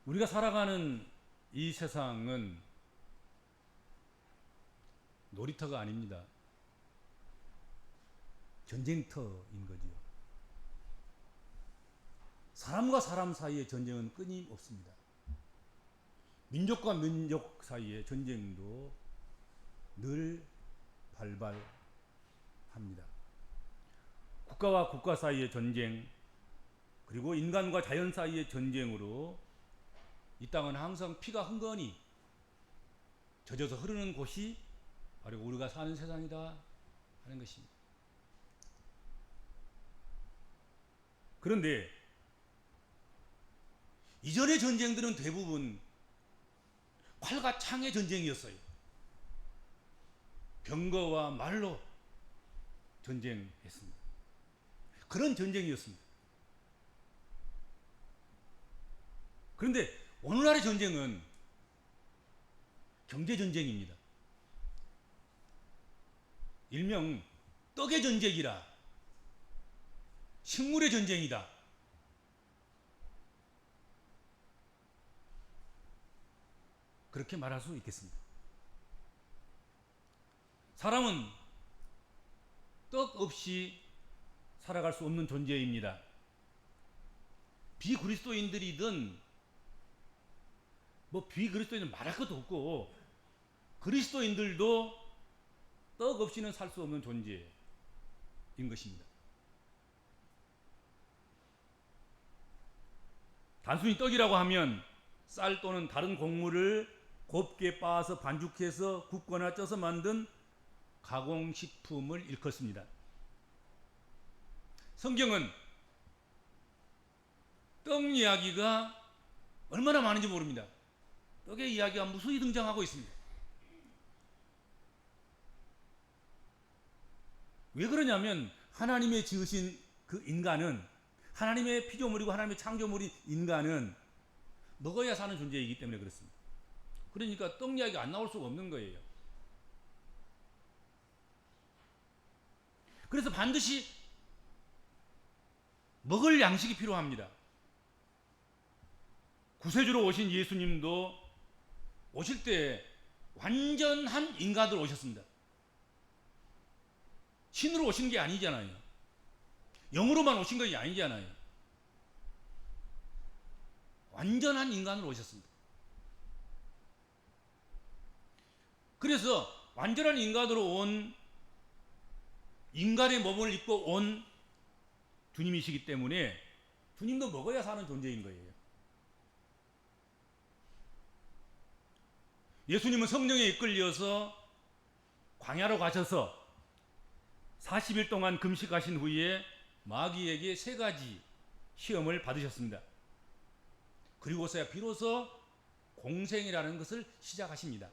우리가 살아가는 이 세상은 놀이터가 아닙니다. 전쟁터인 거지요. 사람과 사람 사이의 전쟁은 끊임없습니다. 민족과 민족 사이의 전쟁도 늘 발발합니다. 국가와 국가 사이의 전쟁, 그리고 인간과 자연 사이의 전쟁으로 이 땅은 항상 피가 흥건히 젖어서 흐르는 곳이 바로 우리가 사는 세상이다 하는 것입니다. 그런데 이전의 전쟁들은 대부분 활과 창의 전쟁이었어요. 병거와 말로 전쟁했습니다. 그런 전쟁이었습니다. 그런데 오늘날의 전쟁은 경제전쟁입니다. 일명 떡의 전쟁이라, 식물의 전쟁이다. 그렇게 말할 수 있겠습니다. 사람은 떡 없이 살아갈 수 없는 존재입니다. 비그리스도인들이든 비그리스도인은 말할 것도 없고 그리스도인들도 떡 없이는 살 수 없는 존재인 것입니다. 단순히 떡이라고 하면 쌀 또는 다른 곡물을 곱게 빻아서 반죽해서 굽거나 쪄서 만든 가공식품을 일컫습니다. 성경은 떡 이야기가 얼마나 많은지 모릅니다. 떡의 이야기가 무수히 등장하고 있습니다. 왜 그러냐면 하나님의 지으신 그 인간은, 하나님의 피조물이고 하나님의 창조물인 인간은 먹어야 사는 존재이기 때문에 그렇습니다. 그러니까 떡 이야기가 안 나올 수가 없는 거예요. 그래서 반드시 먹을 양식이 필요합니다. 구세주로 오신 예수님도 오실 때 완전한 인간으로 오셨습니다. 신으로 오신 게 아니잖아요. 영으로만 오신 것이 아니잖아요. 완전한 인간으로 오셨습니다. 그래서 완전한 인간으로 온, 인간의 몸을 입고 온 주님이시기 때문에 주님도 먹어야 사는 존재인 거예요. 예수님은 성령에 이끌려서 광야로 가셔서 40일 동안 금식하신 후에 마귀에게 3가지 시험을 받으셨습니다. 그리고서야 비로소 공생이라는 것을 시작하십니다.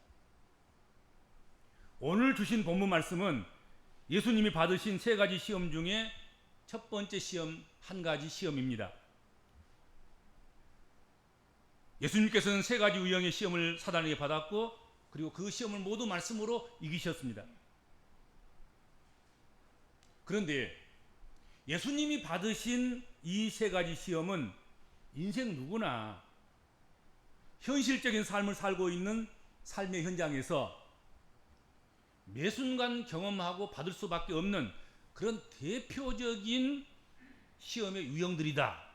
오늘 주신 본문 말씀은 예수님이 받으신 3가지 시험 중에 첫 번째 시험, 1가지 시험입니다. 예수님께서는 3가지 유형의 시험을 사단에게 받았고, 그리고 그 시험을 모두 말씀으로 이기셨습니다. 그런데 예수님이 받으신 이 3가지 시험은 인생 누구나 현실적인 삶을 살고 있는 삶의 현장에서 매 순간 경험하고 받을 수밖에 없는 그런 대표적인 시험의 유형들이다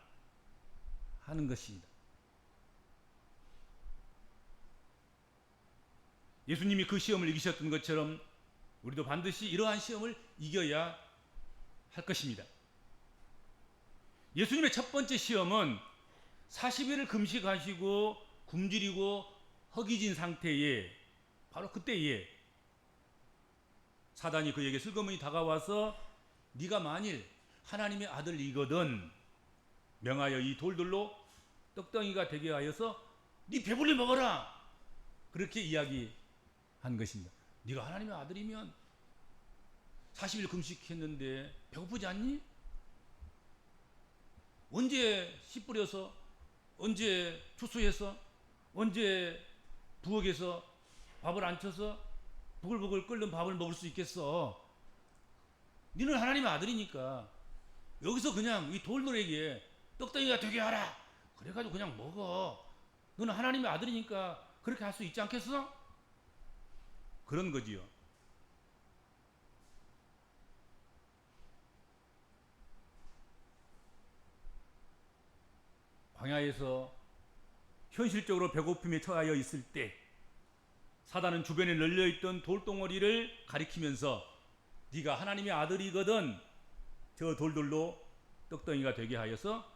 하는 것입니다. 예수님이 그 시험을 이기셨던 것처럼 우리도 반드시 이러한 시험을 이겨야 할 것입니다. 예수님의 첫 번째 시험은 40일을 금식하시고 굶주리고 허기진 상태에, 바로 그때에 사단이 그에게 슬그머니 다가와서 네가 만일 하나님의 아들이거든 명하여 이 돌들로 떡덩이가 되게 하여서 네 배불리 먹어라, 그렇게 이야기한 것입니다. 네가 하나님의 아들이면 40일 금식했는데 배고프지 않니? 언제 씨 뿌려서, 언제 추수해서, 언제 부엌에서 밥을 안 쳐서 부글부글 끓는 밥을 먹을 수 있겠어? 너는 하나님의 아들이니까 여기서 그냥 이 돌들에게 떡덩이가 되게 하라, 그래가지고 그냥 먹어. 너는 하나님의 아들이니까 그렇게 할 수 있지 않겠어? 그런 거지요. 광야에서 현실적으로 배고픔에 처하여 있을 때 사단은 주변에 널려있던 돌덩어리를 가리키면서 네가 하나님의 아들이거든 저 돌들로 떡덩이가 되게 하여서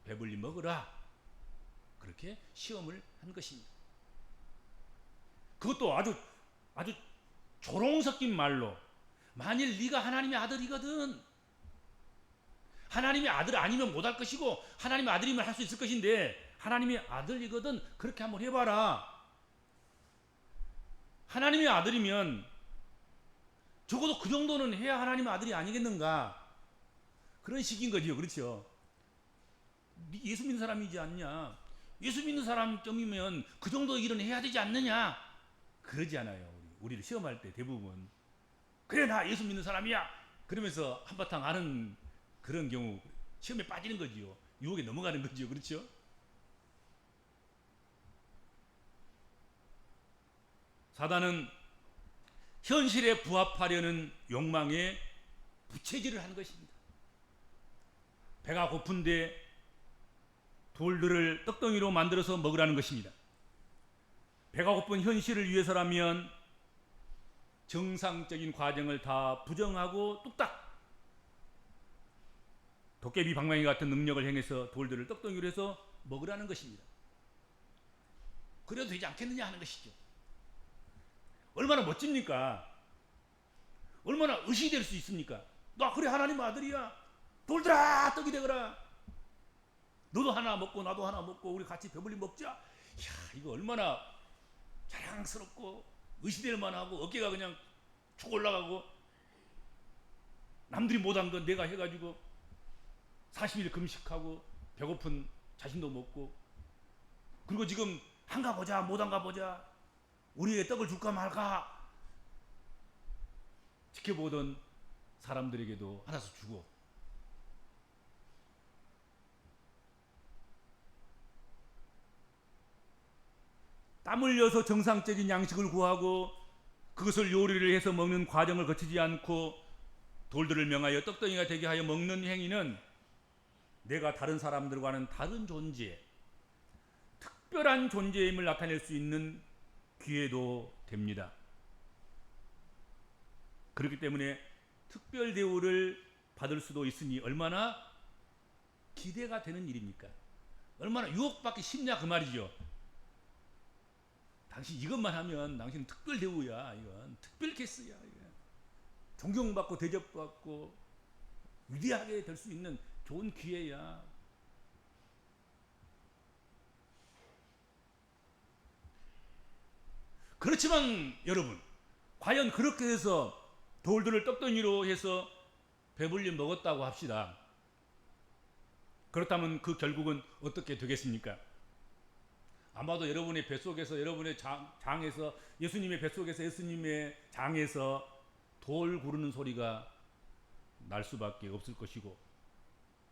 배불리 먹으라, 그렇게 시험을 한 것입니다. 그것도 아주 조롱 섞인 말로, 만일 네가 하나님의 아들이거든, 하나님의 아들 아니면 못할 것이고 하나님의 아들이면 할 수 있을 것인데 하나님의 아들이거든 그렇게 한번 해봐라. 하나님의 아들이면 적어도 그 정도는 해야 하나님의 아들이 아니겠는가, 그런 식인 거죠. 그렇죠? 예수 믿는 사람이지 않냐, 예수 믿는 사람쯤이면 그 정도 일은 해야 되지 않느냐, 그러지 않아요. 우리를 시험할 때 대부분 그래 나 예수 믿는 사람이야 그러면서 한바탕 아는 그런 경우 시험에 빠지는 거지요. 유혹에 넘어가는 거지요. 그렇죠? 사단은 현실에 부합하려는 욕망에 부채질을 하는 것입니다. 배가 고픈데 돌들을 떡덩이로 만들어서 먹으라는 것입니다. 배가 고픈 현실을 위해서라면 정상적인 과정을 다 부정하고 뚝딱 도깨비 방망이 같은 능력을 행해서 돌들을 떡덩이로 해서 먹으라는 것입니다. 그래도 되지 않겠느냐 하는 것이죠. 얼마나 멋집니까? 얼마나 의식이 될 수 있습니까? 너 그래 하나님 아들이야, 돌들아 떡이 되거라, 너도 하나 먹고 나도 하나 먹고 우리 같이 배불리 먹자. 이야, 이거 얼마나 자랑스럽고 의식될 만하고 어깨가 그냥 쭉 올라가고, 남들이 못한 건 내가 해가지고 40일 금식하고 배고픈 자신도 먹고, 그리고 지금 한가 보자 못한가 보자, 우리에게 떡을 줄까 말까 지켜보던 사람들에게도 하나씩 주고, 땀 흘려서 정상적인 양식을 구하고 그것을 요리를 해서 먹는 과정을 거치지 않고 돌들을 명하여 떡덩이가 되게 하여 먹는 행위는 내가 다른 사람들과는 다른 존재, 특별한 존재임을 나타낼 수 있는 기회도 됩니다. 그렇기 때문에 특별 대우를 받을 수도 있으니 얼마나 기대가 되는 일입니까? 얼마나 유혹받기 쉽냐 그 말이죠. 당신 이것만 하면 당신은 특별 대우야, 이건 특별 케이스야, 이건 존경받고 대접받고 위대하게 될 수 있는 좋은 기회야. 그렇지만 여러분, 과연 그렇게 해서 돌들을 떡덩이로 해서 배불리 먹었다고 합시다. 그렇다면 그 결국은 어떻게 되겠습니까? 아마도 여러분의 뱃속에서, 여러분의 장에서, 예수님의 뱃속에서, 예수님의 장에서 돌 구르는 소리가 날 수밖에 없을 것이고,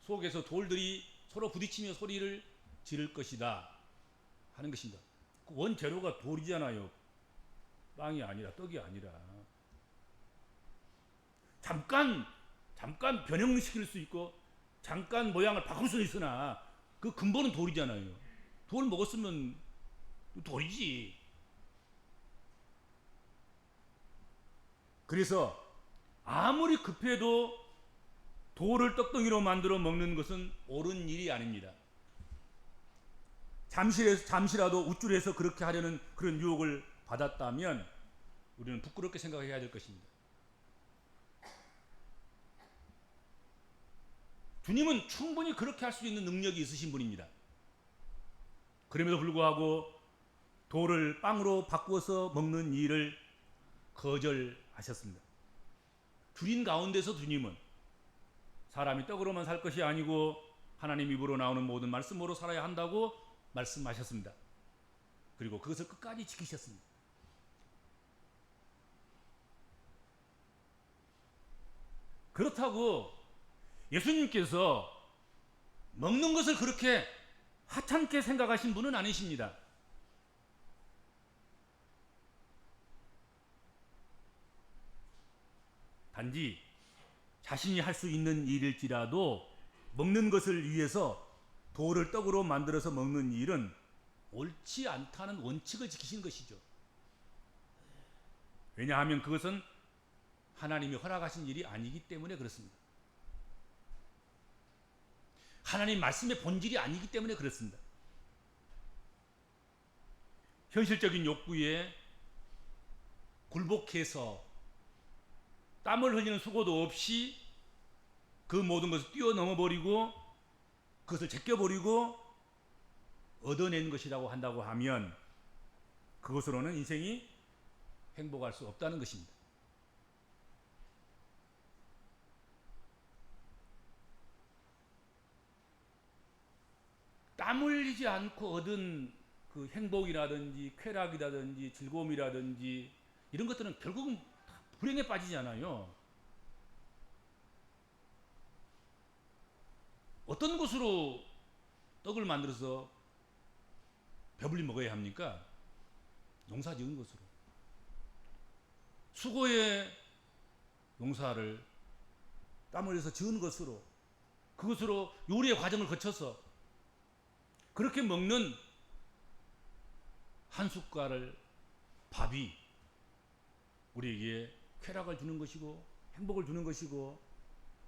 속에서 돌들이 서로 부딪히며 소리를 지를 것이다 하는 것입니다. 그 원재료가 돌이잖아요. 빵이 아니라, 떡이 아니라. 잠깐 변형시킬 수 있고 잠깐 모양을 바꿀 수 있으나 그 근본은 돌이잖아요. 돌 먹었으면 돌이지. 그래서 아무리 급해도 돌을 떡덩이로 만들어 먹는 것은 옳은 일이 아닙니다. 잠시라도 우쭐해서 그렇게 하려는 그런 유혹을 받았다면 우리는 부끄럽게 생각해야 될 것입니다. 주님은 충분히 그렇게 할 수 있는 능력이 있으신 분입니다. 그럼에도 불구하고 돌을 빵으로 바꾸어서 먹는 일을 거절하셨습니다. 주인 가운데서 주님은 사람이 떡으로만 살 것이 아니고 하나님 입으로 나오는 모든 말씀으로 살아야 한다고 말씀하셨습니다. 그리고 그것을 끝까지 지키셨습니다. 그렇다고 예수님께서 먹는 것을 그렇게 하찮게 생각하신 분은 아니십니다. 단지 자신이 할 수 있는 일일지라도 먹는 것을 위해서 돌을 떡으로 만들어서 먹는 일은 옳지 않다는 원칙을 지키신 것이죠. 왜냐하면 그것은 하나님이 허락하신 일이 아니기 때문에 그렇습니다. 하나님 말씀의 본질이 아니기 때문에 그렇습니다. 현실적인 욕구에 굴복해서 땀을 흘리는 수고도 없이 그 모든 것을 뛰어넘어 버리고 그것을 제껴버리고 얻어낸 것이라고 한다고 하면 그것으로는 인생이 행복할 수 없다는 것입니다. 땀 흘리지 않고 얻은 그 행복이라든지 쾌락이라든지 즐거움이라든지 이런 것들은 결국은 다 불행에 빠지잖아요. 어떤 것으로 떡을 만들어서 배불리 먹어야 합니까? 농사 지은 것으로. 수고의 농사를 땀 흘려서 지은 것으로, 그것으로 요리의 과정을 거쳐서 그렇게 먹는 한 숟갈 밥이 우리에게 쾌락을 주는 것이고 행복을 주는 것이고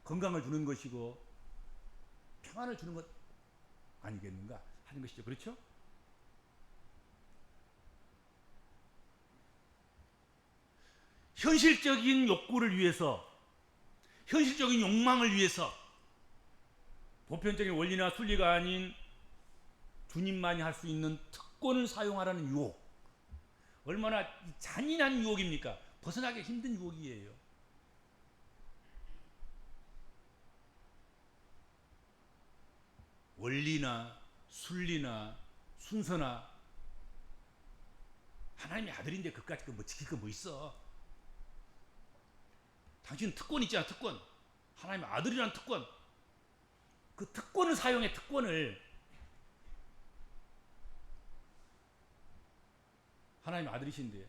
건강을 주는 것이고 평안을 주는 것 아니겠는가 하는 것이죠. 그렇죠? 현실적인 욕구를 위해서, 현실적인 욕망을 위해서 보편적인 원리나 순리가 아닌 주님만이 할 수 있는 특권을 사용하라는 유혹, 얼마나 잔인한 유혹입니까? 벗어나기 힘든 유혹이에요. 원리나 순리나 순서나 하나님의 아들인데 그까짓 거 뭐 지킬 거 뭐 있어? 당신은 특권 있잖아, 특권. 하나님의 아들이라는 특권. 그 특권을 사용해, 특권을. 하나님의 아들이신데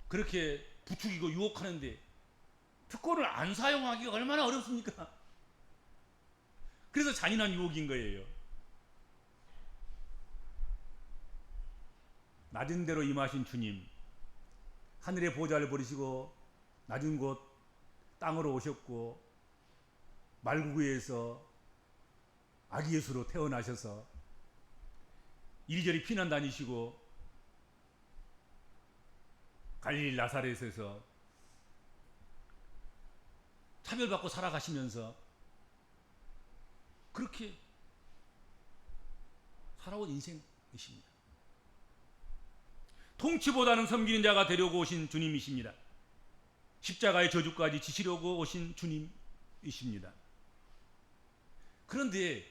그렇게 부추기고 유혹하는데 특권을 안 사용하기가 얼마나 어렵습니까? 그래서 잔인한 유혹인 거예요. 낮은 데로 임하신 주님, 하늘의 보좌를 버리시고 낮은 곳 땅으로 오셨고 말구구에서 아기 예수로 태어나셔서 이리저리 피난 다니시고 갈릴리 나사렛에서 차별받고 살아가시면서 그렇게 살아온 인생이십니다. 통치보다는 섬기는 자가 되려고 오신 주님이십니다. 십자가의 저주까지 지시려고 오신 주님이십니다. 그런데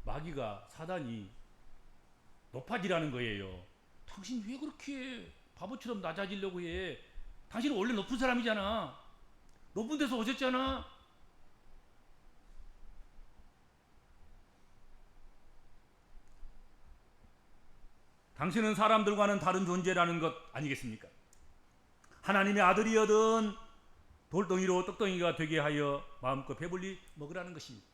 마귀가, 사단이 높아지라는 거예요. 당신 왜 그렇게 바보처럼 낮아지려고 해? 당신은 원래 높은 사람이잖아. 높은 데서 오셨잖아. 당신은 사람들과는 다른 존재라는 것 아니겠습니까? 하나님의 아들이여든 돌덩이로 떡덩이가 되게 하여 마음껏 배불리 먹으라는 것입니다.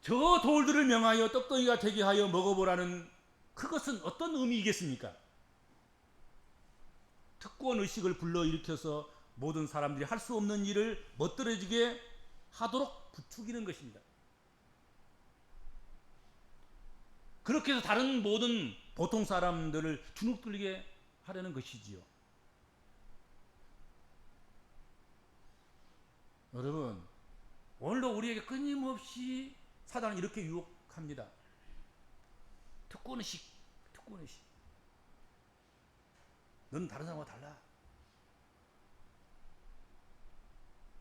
저 돌들을 명하여 떡덩이가 되게 하여 먹어보라는 그것은 어떤 의미이겠습니까? 특권의식을 불러일으켜서 모든 사람들이 할 수 없는 일을 멋들어지게 하도록 부추기는 것입니다. 그렇게 해서 다른 모든 보통 사람들을 주눅들게 하려는 것이지요. 여러분, 오늘도 우리에게 끊임없이 사단은 이렇게 유혹합니다. 특권의식. 너는 다른 사람과 달라.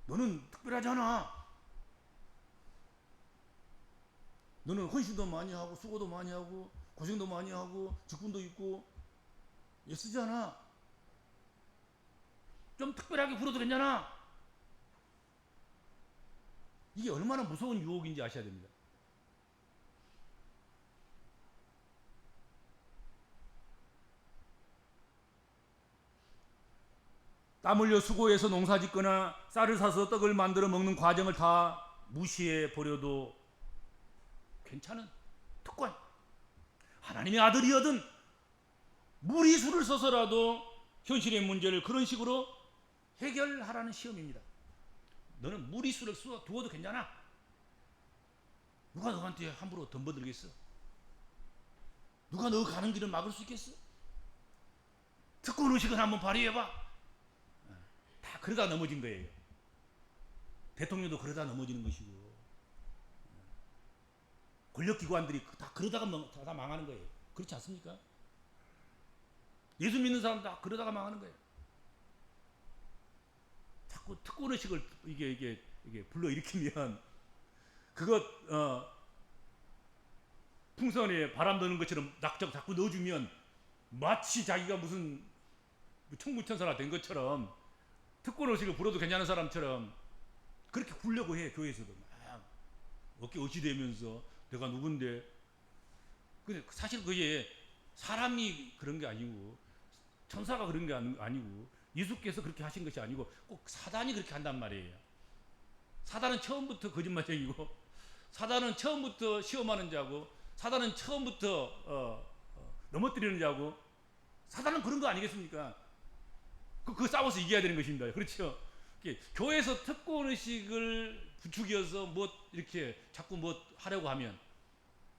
너는 특별하지 않아. 너는 헌신도 많이 하고 수고도 많이 하고 고생도 많이 하고 직분도 있고 애쓰지 않아. 좀 특별하게 굴어도 괜찮아. 이게 얼마나 무서운 유혹인지 아셔야 됩니다. 땀 흘려 수고해서 농사 짓거나 쌀을 사서 떡을 만들어 먹는 과정을 다 무시해 버려도 괜찮은 특권. 하나님의 아들이어든 무리수를 써서라도 현실의 문제를 그런 식으로 해결하라는 시험입니다. 너는 무리수를 써 두어도 괜찮아. 누가 너한테 함부로 덤벼들겠어? 누가 너 가는 길을 막을 수 있겠어? 특권 의식을 한번 발휘해봐. 다 그러다 넘어진 거예요. 대통령도 그러다 넘어지는 것이고, 권력기관들이 다 그러다가 다 망하는 거예요. 그렇지 않습니까? 예수 믿는 사람 다 그러다가 망하는 거예요. 자꾸 특권 의식을 이게 불러일으키면 그것 풍선에 바람 드는 것처럼 낙적 자꾸 넣어주면 마치 자기가 무슨 천군천사가 된 것처럼 특권 의식을 불어도 괜찮은 사람처럼 그렇게 굴려고 해. 교회에서도 막 어깨 어찌되면서 내가 누군데. 근데 사실 그게 사람이 그런 게 아니고 천사가 그런 게 아니고 예수께서 그렇게 하신 것이 아니고 꼭 사단이 그렇게 한단 말이에요. 사단은 처음부터 거짓말쟁이고, 사단은 처음부터 시험하는 자고, 사단은 처음부터 넘어뜨리는 자고, 사단은 그런 거 아니겠습니까? 그 싸워서 이겨야 되는 것입니다. 그렇죠? 교회에서 특권 의식을 부추겨서 뭐 이렇게 자꾸 뭐 하려고 하면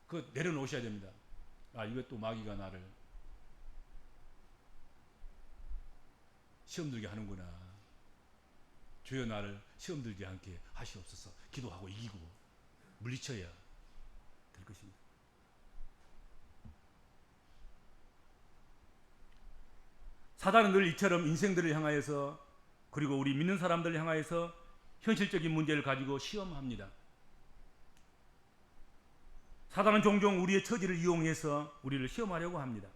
그 내려놓으셔야 됩니다. 아, 이것도 마귀가 나를 시험 들게 하는구나. 주여 나를 시험 들지 않게 하시옵소서. 기도하고 이기고 물리쳐야 될 것입니다. 사단은 늘 이처럼 인생들을 향하여서, 그리고 우리 믿는 사람들을 향하여서 현실적인 문제를 가지고 시험합니다. 사단은 종종 우리의 처지를 이용해서 우리를 시험하려고 합니다.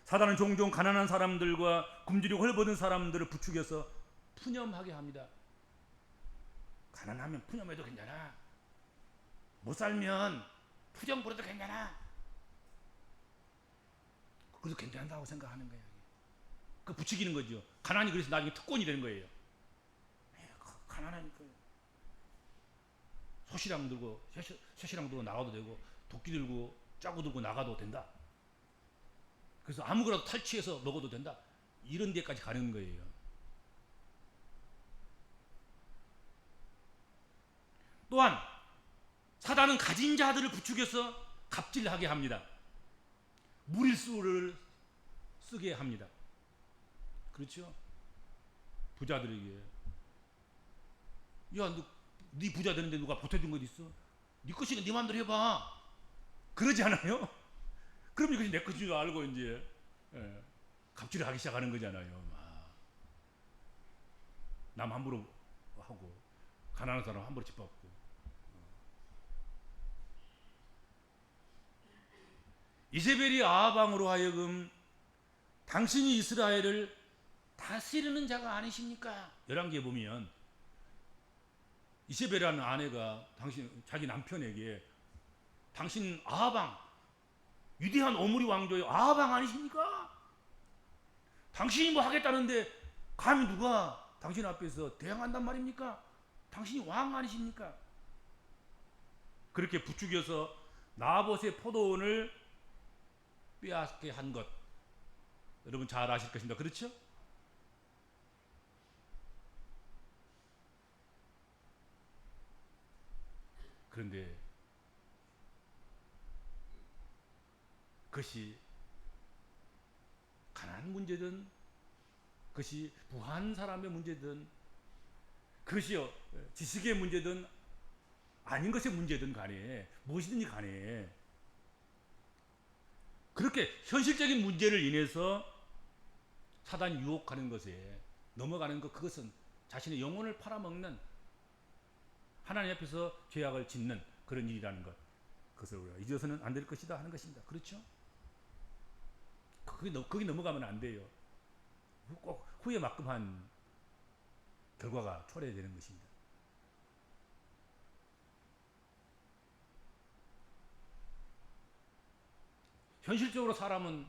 사단은 종종 가난한 사람들과 굶주리고 헐벗은 사람들을 부추겨서 푸념하게 합니다. 가난하면 푸념해도 괜찮아. 못 살면 푸정 부려도 괜찮아. 그래도 괜찮다고 생각하는 거예요. 그 부추기는 거죠. 가난이 그래서 나중에 특권이 되는 거예요. 가난하니까 소시랑 들고 쇠시랑 들고 나가도 되고, 도끼 들고 짜고 들고 나가도 된다. 그래서 아무거나도 탈취해서 먹어도 된다. 이런 데까지 가는 거예요. 또한 사단은 가진 자들을 부추겨서 갑질하게 합니다. 무리수를 쓰게 합니다. 그렇죠? 부자들에게, 야, 네 부자 되는데 누가 보태준 것 있어? 네 것이니까 네 마음대로 해봐. 그러지 않아요? 그럼 이것이 내 것인 줄 알고 이제 갑질을 하기 시작하는 거잖아요. 남 함부로 하고, 가난한 사람 함부로 짓밟고. 이세벨이 아하방으로 하여금 당신이 이스라엘을 다스리는 자가 아니십니까? 열왕기에 보면 이세벨이라는 아내가 자기 남편에게 당신 아하방, 위대한 오므리 왕조의 아하방 아니십니까? 당신이 뭐 하겠다는데 감히 누가 당신 앞에서 대항한단 말입니까? 당신이 왕 아니십니까? 그렇게 부추겨서 나봇의 포도원을 빼앗게 한 것, 여러분 잘 아실 것입니다. 그렇죠? 그런데 그것이 가난한 문제든, 그것이 부한 사람의 문제든, 그것이 지식의 문제든 아닌 것의 문제든 간에, 무엇이든지 간에 그렇게 현실적인 문제를 인해서 사단이 유혹하는 것에 넘어가는 것, 그것은 자신의 영혼을 팔아먹는, 하나님 앞에서 죄악을 짓는 그런 일이라는 것, 그것을 우리가 잊어서는 안 될 것이다 하는 것입니다. 그렇죠? 거기 넘어가면 안 돼요. 꼭 후에 막금한 결과가 초래되는 것입니다. 현실적으로 사람은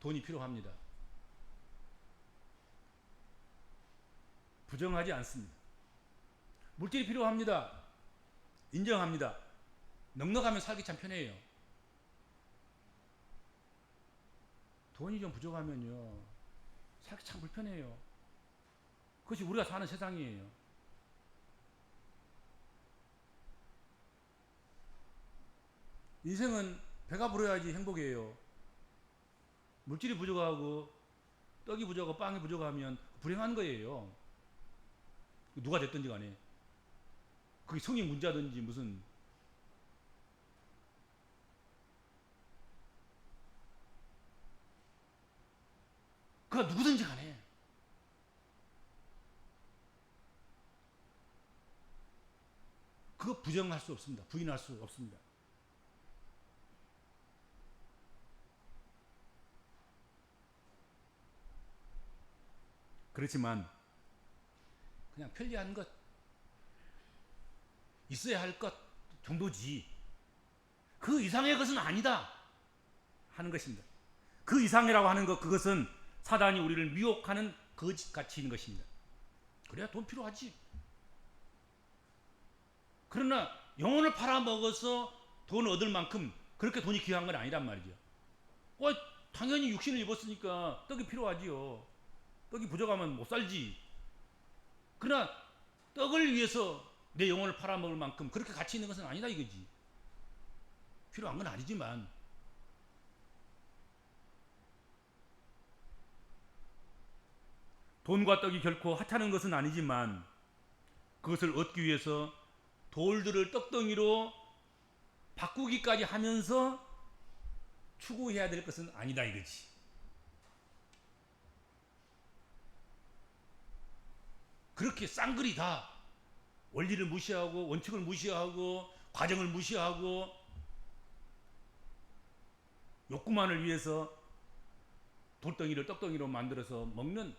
돈이 필요합니다. 부정하지 않습니다. 물질이 필요합니다. 인정합니다. 넉넉하면 살기 참 편해요. 돈이 좀 부족하면요, 살기 참 불편해요. 그것이 우리가 사는 세상이에요. 인생은 배가 불러야지 행복이에요. 물질이 부족하고 떡이 부족하고 빵이 부족하면 불행한 거예요. 누가 됐든지 간에. 그게 성인 문자든지 무슨 그가 누구든지 간에 그거 부정할 수 없습니다. 부인할 수 없습니다. 그렇지만 그냥 편리한 것, 있어야 할 것 정도지 그 이상의 것은 아니다 하는 것입니다. 그 이상이라고 하는 것, 그것은 사단이 우리를 미혹하는 거짓 가치인 것입니다. 그래야 돈 필요하지. 그러나 영혼을 팔아먹어서 돈 얻을 만큼 그렇게 돈이 귀한 건 아니란 말이죠. 당연히 육신을 입었으니까 떡이 필요하지요. 떡이 부족하면 못 살지. 그러나 떡을 위해서 내 영혼을 팔아먹을 만큼 그렇게 가치 있는 것은 아니다 이거지. 필요한 건 아니지만 돈과 떡이 결코 하찮은 것은 아니지만 그것을 얻기 위해서 돌들을 떡덩이로 바꾸기까지 하면서 추구해야 될 것은 아니다 이거지. 그렇게 쌍글이 다 원리를 무시하고 원칙을 무시하고 과정을 무시하고 욕구만을 위해서 돌덩이를 떡덩이로 만들어서 먹는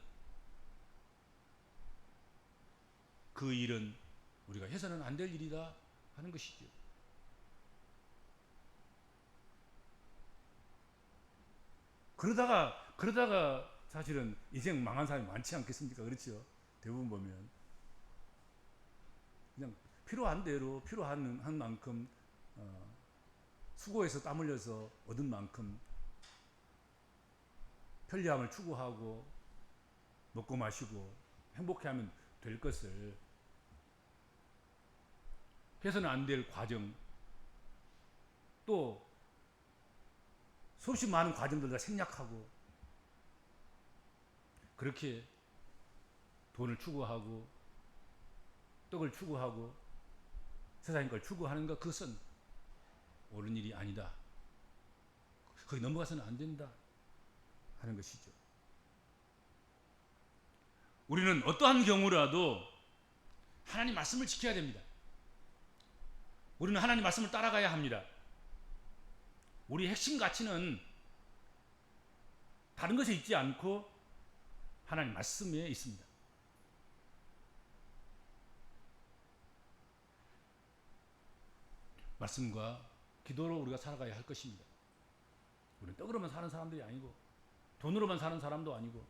그 일은 우리가 해서는 안 될 일이다 하는 것이죠. 그러다가 사실은 인생 망한 사람이 많지 않겠습니까? 그렇죠? 대부분 보면 그냥 필요한 대로 필요한 한 만큼 수고해서 땀 흘려서 얻은 만큼 편리함을 추구하고 먹고 마시고 행복해하면 될 것을 해서는 안 될 과정, 또 수없이 많은 과정들 다 생략하고 그렇게 돈을 추구하고 떡을 추구하고 세상의 걸 추구하는 것, 그것은 옳은 일이 아니다. 거기 넘어가서는 안 된다 하는 것이죠. 우리는 어떠한 경우라도 하나님 말씀을 지켜야 됩니다. 우리는 하나님 말씀을 따라가야 합니다. 우리의 핵심 가치는 다른 것에 있지 않고 하나님 말씀에 있습니다. 말씀과 기도로 우리가 살아가야 할 것입니다. 우리는 떡으로만 사는 사람들이 아니고 돈으로만 사는 사람도 아니고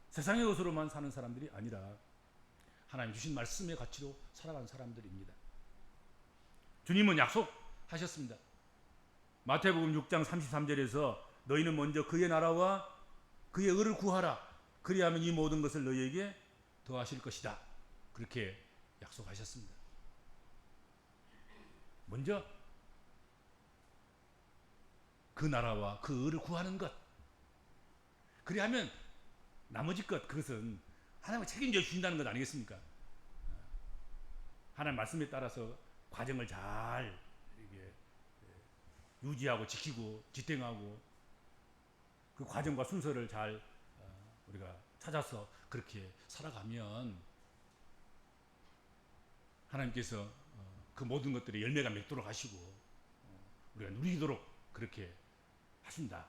세상의 것으로만 사는 사람들이 아니라 하나님 주신 말씀의 가치로 살아가는 사람들입니다. 주님은 약속하셨습니다. 마태복음 6장 33절에서 너희는 먼저 그의 나라와 그의 의를 구하라. 그리하면 이 모든 것을 너희에게 더하실 것이다. 그렇게 약속하셨습니다. 먼저 그 나라와 그 의를 구하는 것. 그리하면 나머지 것, 그것은 하나님이 책임져 주신다는 것 아니겠습니까? 하나님 말씀에 따라서 과정을 잘 이렇게 유지하고 지키고 지탱하고 그 과정과 순서를 잘 우리가 찾아서 그렇게 살아가면 하나님께서 그 모든 것들의 열매가 맺도록 하시고 우리가 누리도록 그렇게 하신다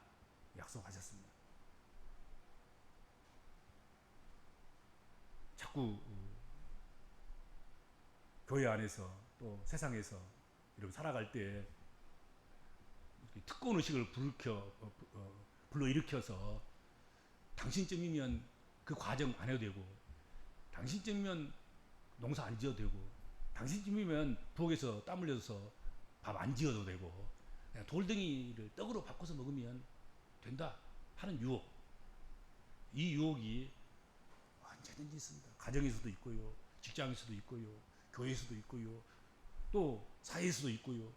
약속하셨습니다. 자꾸 교회 안에서 또 세상에서 이렇게 살아갈 때 특권 의식을 불러일으켜서 당신쯤이면 그 과정 안 해도 되고, 당신쯤이면 농사 안 지어도 되고, 당신쯤이면 부엌에서 땀 흘려서 밥 안 지어도 되고, 그냥 돌덩이를 떡으로 바꿔서 먹으면 된다 하는 유혹. 이 유혹이 언제든지 있습니다. 가정에서도 있고요, 직장에서도 있고요, 교회에서도 있고요, 또 사회에서도 있고요,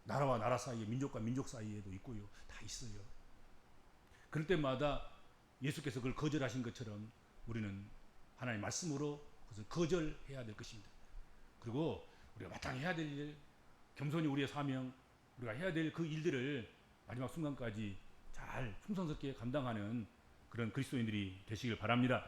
나라와 나라 사이에, 민족과 민족 사이에도 있고요. 다 있어요. 그럴 때마다 예수께서 그걸 거절하신 것처럼 우리는 하나님의 말씀으로 그것을 거절해야 될 것입니다. 그리고 우리가 마땅히 해야 될 일, 겸손히 우리의 사명, 우리가 해야 될 그 일들을 마지막 순간까지 잘 충성스럽게 감당하는 그런 그리스도인들이 되시길 바랍니다.